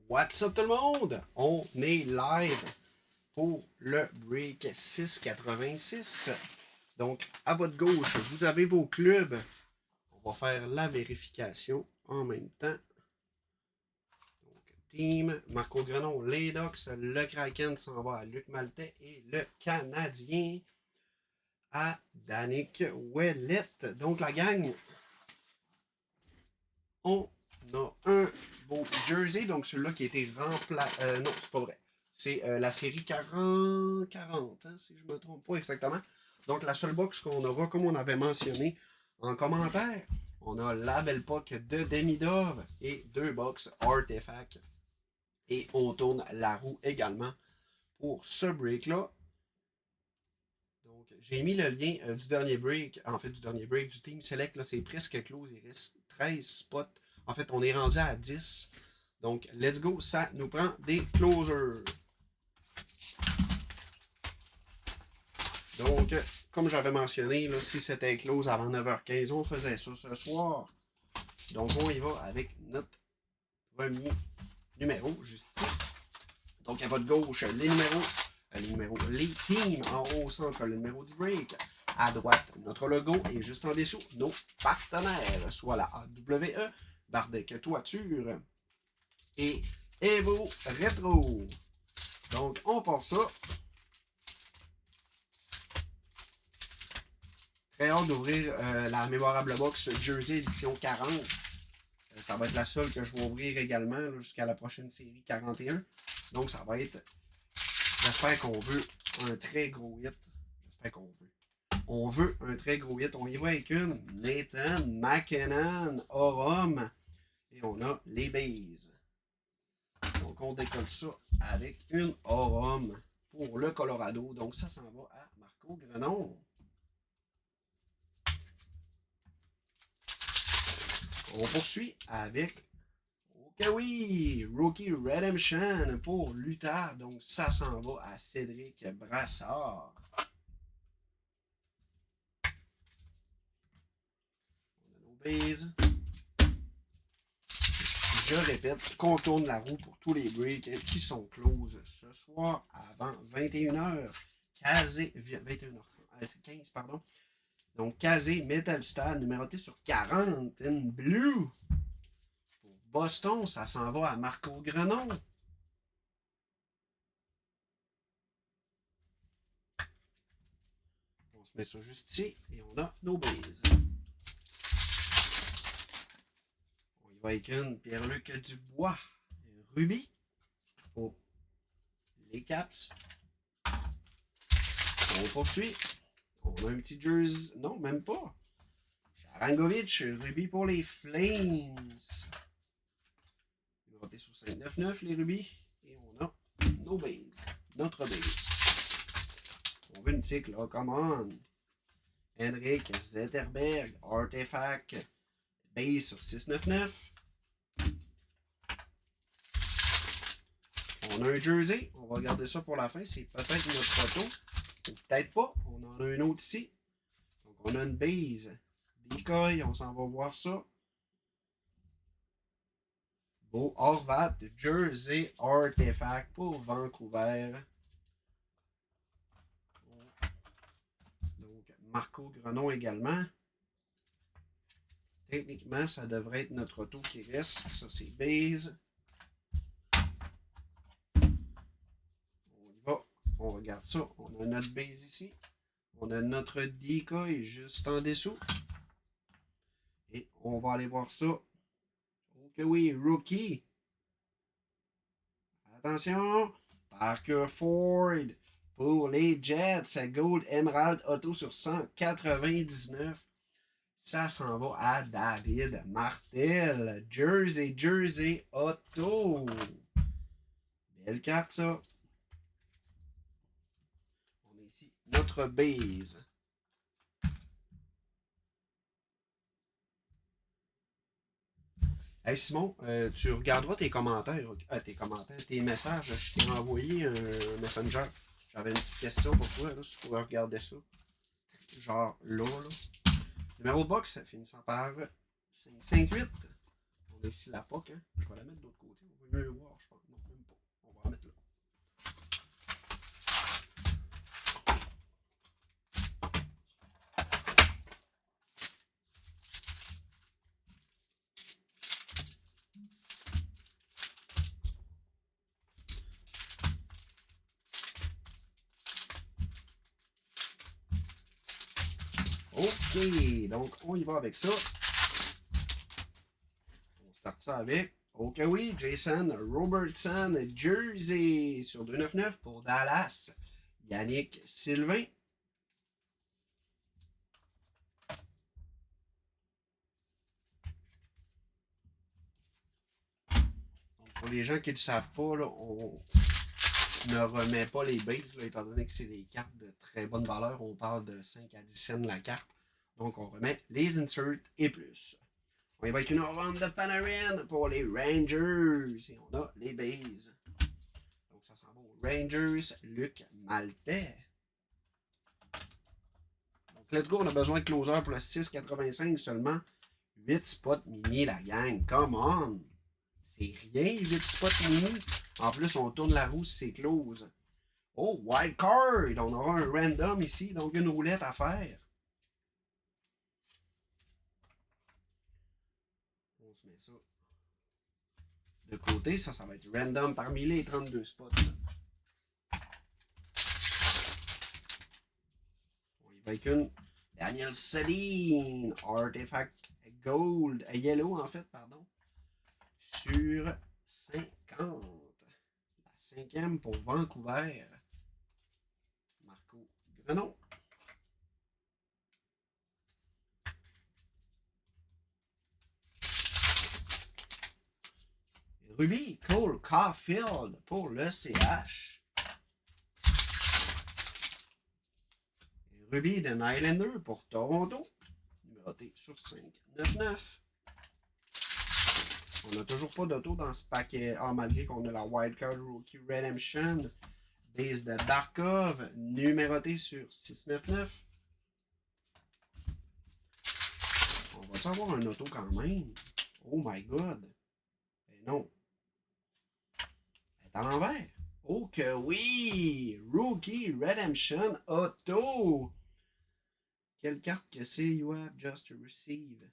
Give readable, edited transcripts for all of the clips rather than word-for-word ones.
What's up tout le monde? On est live pour le break 686. Donc, à votre gauche, vous avez vos clubs. On va faire la vérification en même temps. Donc, team, Marco Grenon, les Ducks, le Kraken s'en va à Luc Maltais et le Canadien à Danick Ouellette. Donc, la gang, on a un beau jersey, donc celui-là qui a été remplacé. Non, c'est pas vrai. C'est la série 40, hein, si je ne me trompe pas exactement. Donc, la seule box qu'on aura, comme on avait mentionné en commentaire, on a la belle puck de Demidov et deux box Artefact. Et on tourne la roue également pour ce break-là. Donc, j'ai mis le lien du dernier break, en fait, du dernier break du Team Select. Là, c'est presque close. Il reste 13 spots. En fait, on est rendu à 10. Donc, let's go. Ça nous prend des closers. Donc, comme j'avais mentionné, là, si c'était close avant 9h15, on faisait ça ce soir. Donc, on y va avec notre premier numéro, juste ici. Donc, à votre gauche, les teams en haut au centre, le numéro du break. À droite, notre logo et juste en dessous, nos partenaires, soit la AWE, Bardec Toiture et Evo Retro. Donc, on part ça. Très hâte d'ouvrir la mémorable box Jersey édition 40. Ça va être la seule que je vais ouvrir également jusqu'à la prochaine série 41. Donc, ça va être... J'espère qu'on veut un très gros hit. J'espère qu'on veut. On veut un très gros hit. On y va avec une Nathan McKinnon, Aurum. Et on a les bases. Donc, on décolle ça avec une Aurum pour le Colorado. Donc, ça s'en va à Marco Grenon. On poursuit avec, ok oui, Rookie Redemption pour Luther. Donc, ça s'en va à Cédric Brassard. On a nos bases. Je répète qu'on tourne la roue pour tous les breaks qui sont close ce soir avant 21h. Casé, 21h30, c'est 15, pardon. Donc, Casé Metal Stad, numéroté sur 40, in blue. Pour Boston, ça s'en va à Marco Grenon. On se met ça juste ici et on a nos bases. On y va avec une Pierre-Luc Dubois, Ruby pour les Caps. On poursuit. On a un petit jersey. Non, même pas. Sharangovich, Ruby pour les Flames. Numéroté sur 599, les rubis. Et on a nos bases. Notre base. On veut une tic là, come on. Henrik Zetterberg, Artefact, base sur 699. On a un jersey. On va regarder ça pour la fin. C'est peut-être notre photo. Peut-être pas. On en a un autre ici. Donc, on a une base. Decoy. On s'en va voir ça. Beau Horvat, Jersey, Artefact pour Vancouver. Donc, Marco Grenon également. Techniquement, ça devrait être notre auto qui reste. Ça, c'est base. On y va. On regarde ça. On a notre base ici. On a notre decoy juste en dessous. Et on va aller voir ça. Ok oui, rookie. Attention. Parker Ford pour les Jets. Gold Emerald Auto sur 199. Ça s'en va à David Martel. Jersey Auto. Belle carte, ça. On a ici notre base. Hey Simon, tu regarderas tes commentaires, tes messages. Je t'ai envoyé un messenger. J'avais une petite question pour toi, là, si tu pourrais regarder ça. Genre là. Numéro de box, finissant par 558. On a ici la POC, hein. Je vais la mettre de l'autre côté. On va mieux voir, je pense. Non, même pas. On va la mettre là. OK, donc on y va avec ça. On start ça avec, OK oui, Jason Robertson, Jersey sur 299 pour Dallas. Yannick Sylvain. Donc, pour les gens qui ne le savent pas, là, on ne remet pas les bases, là, étant donné que c'est des cartes de très bonne valeur. On parle de 5 à 10 cents la carte. Donc on remet les inserts et plus. On y va avec une ronde de Panarin pour les Rangers. Et on a les bases. Donc ça s'en va aux Rangers, Luc Maltais. Donc let's go, on a besoin de closer pour le 6,85 seulement. 8 spots mini la gang, come on! C'est rien, 8 spots mini. En plus, on tourne la roue si c'est close. Oh, wild card! On aura un random ici, donc une roulette à faire. On se met ça de côté. Ça va être random parmi les 32 spots. On y va avec une Daniel Sedin, Artifact Gold, Yellow en fait, pardon, sur 50. La cinquième pour Vancouver. Marco Grenon. Ruby Cole Caulfield pour le CH. Ruby de Nylander pour Toronto. Numéroté sur 5,99. On n'a toujours pas d'auto dans ce paquet. Ah, malgré qu'on a la Wildcard Rookie Redemption. Base de Barkov. Numéroté sur 6,99. On va-tu avoir un auto quand même? Oh my god. Mais non. Elle est à l'envers. Oh que oui! Rookie Redemption Auto. Quelle carte que c'est? You have just received.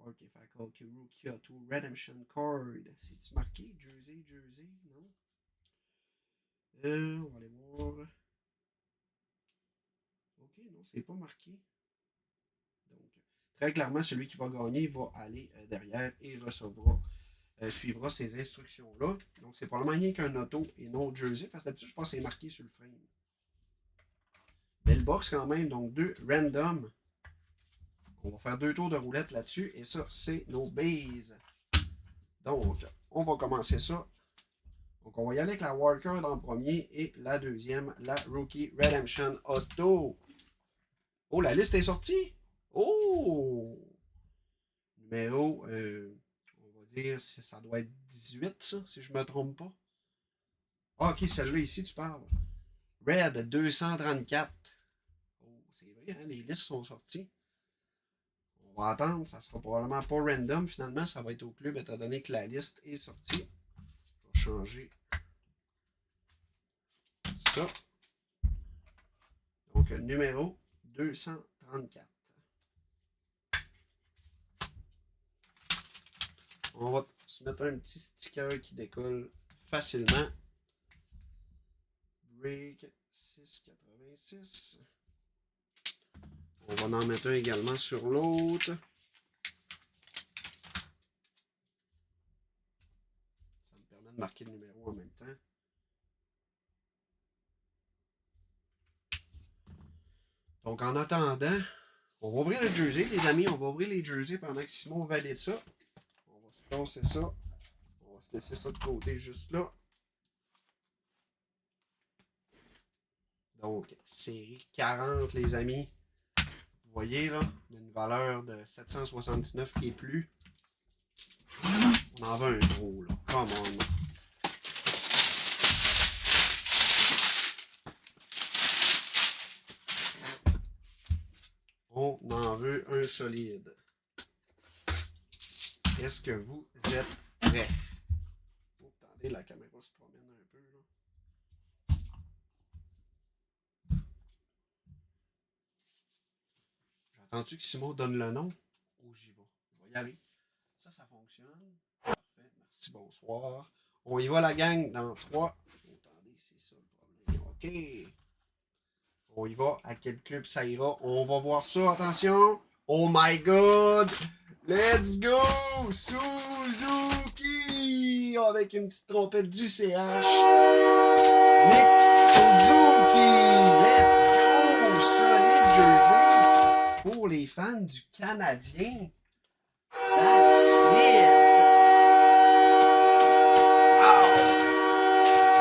Artifact Rookie Auto Redemption Card. C'est-tu marqué? Jersey? Non? On va aller voir. Ok, non, c'est pas marqué. Donc, très clairement, celui qui va gagner va aller derrière et recevra, suivra ces instructions-là. Donc, c'est probablement rien qu'un auto et non jersey, parce que d'habitude, je pense que c'est marqué sur le frame. Belle box quand même, donc 2 random. On va faire 2 tours de roulette là-dessus, et ça, c'est nos bases. Donc, on va commencer ça. Donc, on va y aller avec la Wildcard en premier et la deuxième, la Rookie Redemption Auto. Oh, la liste est sortie? Oh! Numéro, on va dire, ça doit être 18, ça, si je ne me trompe pas. Ah, ok, celle-là ici, tu parles. Red 234. Oh, c'est vrai, hein, les listes sont sorties. On va attendre, ça sera probablement pas random finalement, ça va être au club étant donné que la liste est sortie. Je vais changer ça. Donc, numéro 234. On va se mettre un petit sticker qui décolle facilement. Break 6,86. On va en mettre un également sur l'autre. Ça me permet de marquer le numéro en même temps. Donc, en attendant, on va ouvrir le jersey, les amis. On va ouvrir les jerseys pendant que Simon valide ça. On va se passer ça. On va se laisser ça de côté juste là. Donc, série 40, les amis. Vous voyez, là, une valeur de 779 et plus. On en veut un gros, là. Come on. On en veut un solide. Est-ce que vous êtes prêts? Oh, attendez, la caméra se promène un peu. Là. J'attends-tu que Simon donne le nom? Oh, j'y vais. Je vais y aller. Ça fonctionne. Parfait. Merci, bonsoir. On y va, la gang, dans 3. Oh, attendez, c'est ça le problème. OK. On y va. À quel club ça ira? On va voir ça. Attention. Oh my God! Let's go! Suzuki! Avec une petite trompette du CH. Nick Suzuki! Let's go! Solide jersey pour les fans du Canadien. That's it! Wow!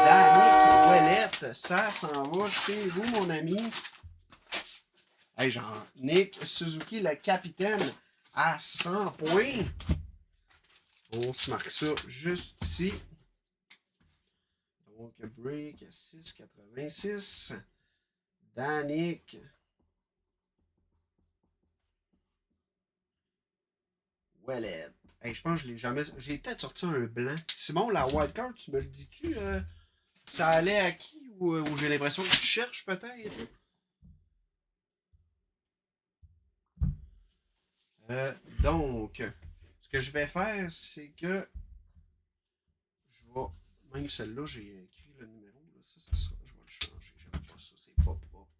Danick Ouellette, ça s'en va chez vous, mon ami. Hey, genre, Nick Suzuki, le capitaine, à 100 points. On se marque ça juste ici. Donc, break 6,86. Danick. Ouellette. Hey, je pense que je l'ai jamais. J'ai peut-être sorti un blanc. Simon, la wildcard, tu me le dis-tu? Ça allait à qui? Ou j'ai l'impression que tu cherches peut-être? Donc, ce que je vais faire, c'est que je vais. Même celle-là, j'ai écrit le numéro. Là. Ça sera. Je vais le changer. J'aime pas ça. C'est pas propre.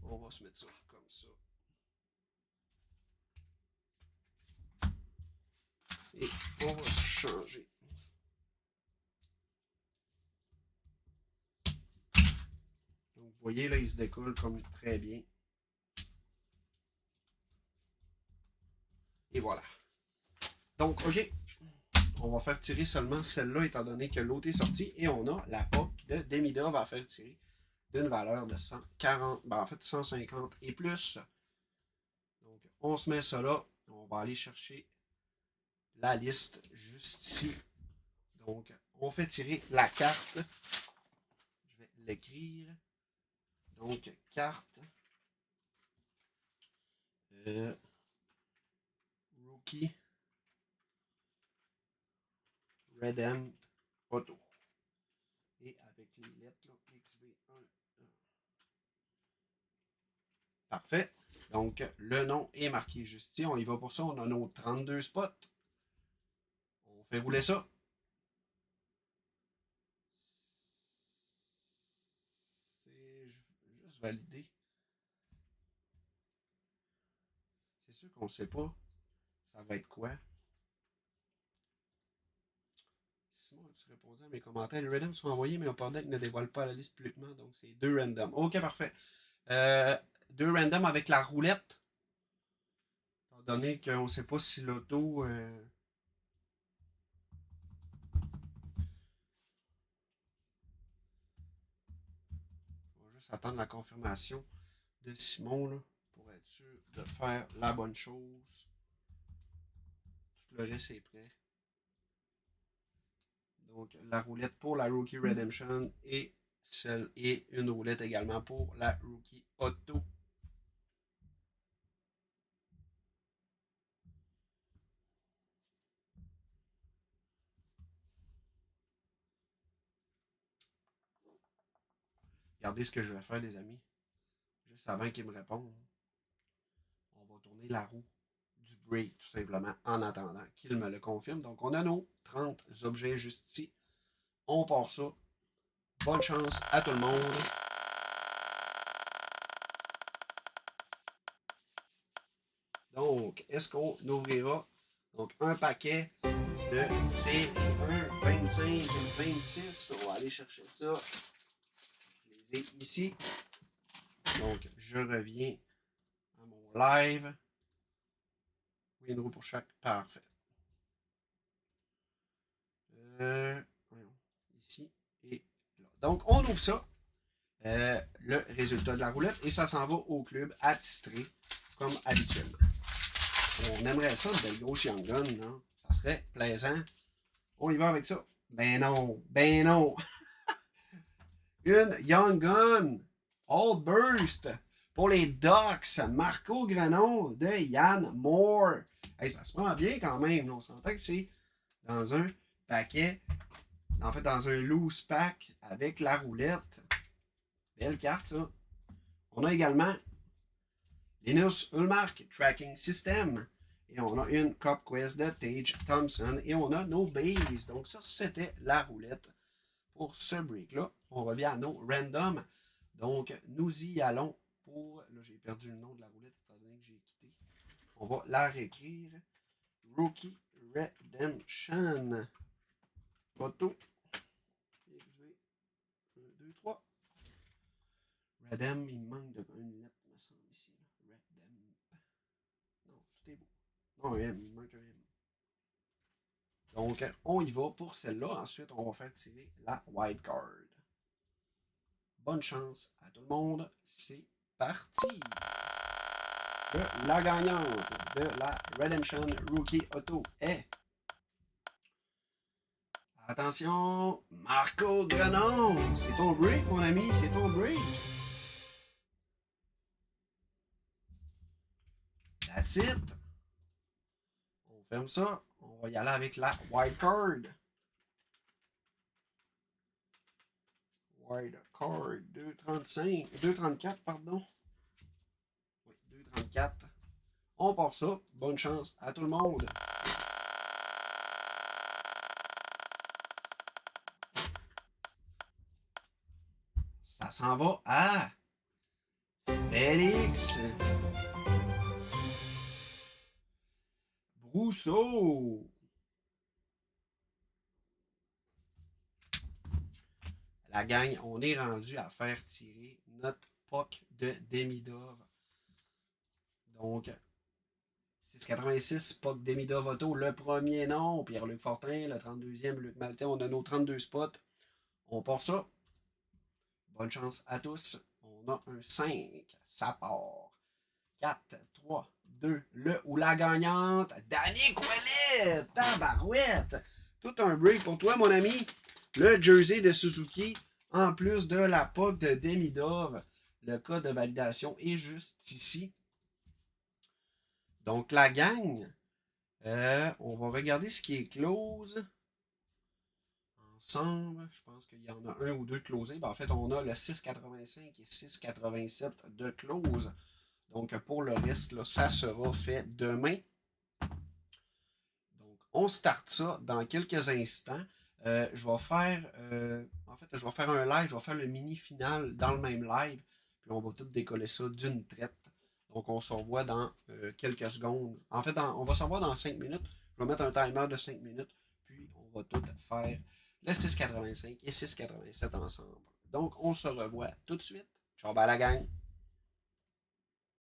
On va se mettre ça comme ça. Et on va se changer. Donc, vous voyez, là, il se décolle comme très bien. Et voilà. Donc, OK. On va faire tirer seulement celle-là, étant donné que l'autre est sorti. Et on a la POC de Demida. On va faire tirer d'une valeur de 140, ben en fait 150 et plus. Donc, on se met ça là. On va aller chercher la liste juste ici. Donc, on fait tirer la carte. Je vais l'écrire. Donc, carte. Rookie. Redem Auto. Et avec les lettres là, XV1. Parfait. Donc, le nom est marqué juste ici. On y va pour ça. On a nos 32 spots. On fait rouler ça. C'est juste validé. C'est sûr qu'on ne sait pas. Ça va être quoi? Simon, as-tu répondu à mes commentaires? Les randoms sont envoyés, mais Upper Deck ne dévoile pas la liste publiquement, donc c'est 2 randoms. Ok, parfait. 2 randoms avec la roulette. Étant donné qu'on ne sait pas si l'auto. On va juste attendre la confirmation de Simon là, pour être sûr de faire la bonne chose. Tout le reste est prêt. Donc, la roulette pour la Rookie Redemption et une roulette également pour la Rookie Auto. Regardez ce que je vais faire, les amis. Juste avant qu'ils me répondent, on va tourner la roue du break, tout simplement, en attendant qu'ils me le confirment. Donc, on a nos 30 objets juste ici. On part ça. Bonne chance à tout le monde. Donc, est-ce qu'on ouvrira donc un paquet de C1, 25, 26? On va aller chercher ça. Je les ai ici. Donc, je reviens à mon live. Oui, une roue pour chaque. Parfait. Ici et là. Donc, on ouvre ça. Le résultat de la roulette et ça s'en va au club attitré comme habituellement. On aimerait ça, une belle grosse Young Gun, non? Ça serait plaisant. On y va avec ça. Ben non, ben non. Une Young Gun All Burst Pour les Ducks, Marco Grenon de Yann Moore. Hey, ça se prend bien quand même. On s'entend que c'est dans un paquet, en fait dans un loose pack avec la roulette. Belle carte ça. On a également Linus Ulmark Tracking System. Et on a une Cup Quest de Tage Thompson. Et on a nos bases. Donc ça, c'était la roulette pour ce break-là. On revient à nos random. Donc, nous y allons pour... Là, j'ai perdu le nom de la roulette étant donné que j'ai quitté. On va la réécrire. Rookie Redemption. Photo. XV. 1, 2, 3. Redem, il me manque de une lettre, me semble, ici. Redem. Non, tout est beau. Non, un M, il manque un M. Donc, on y va pour celle-là. Ensuite, on va faire tirer la wild card. Bonne chance à tout le monde. C'est parti! La gagnante de la Redemption Rookie Auto est... Attention, Marco Grenon! C'est ton break, mon ami, c'est ton break! That's it! On ferme ça. On va y aller avec la wild card. Wild card 235, 234, pardon. Oui, 234. On part ça. Bonne chance à tout le monde. Ça s'en va à Félix Brousseau. La gang, on est rendu à faire tirer notre POC de Demidov. Donc, 686 POC Demidov Auto, le premier nom, Pierre-Luc Fortin, le 32e, Luc Maltais. On a nos 32 spots. On part ça. Bonne chance à tous. On a un 5. Ça part. 4, 3, 2, le ou la gagnante, Danny Ouellet, tabarouette. Tout un break pour toi, mon ami. Le jersey de Suzuki, en plus de la POC de Demidov. Le code de validation est juste ici. Donc, la gang, on va regarder ce qui est close. Ensemble, je pense qu'il y en a un ou deux closés. Ben, en fait, on a le 6,85 et 6,87 de close. Donc, pour le reste, là, ça sera fait demain. Donc, on start ça dans quelques instants. Je vais faire, je vais faire un live, je vais faire le mini final dans le même live. Puis, on va tout décoller ça d'une traite. Donc, on se revoit dans quelques secondes. En fait, on va se revoir dans 5 minutes. Je vais mettre un timer de 5 minutes. Puis, on va tout faire le 6,85 et 6,87 ensemble. Donc, on se revoit tout de suite. Ciao, bye la gang!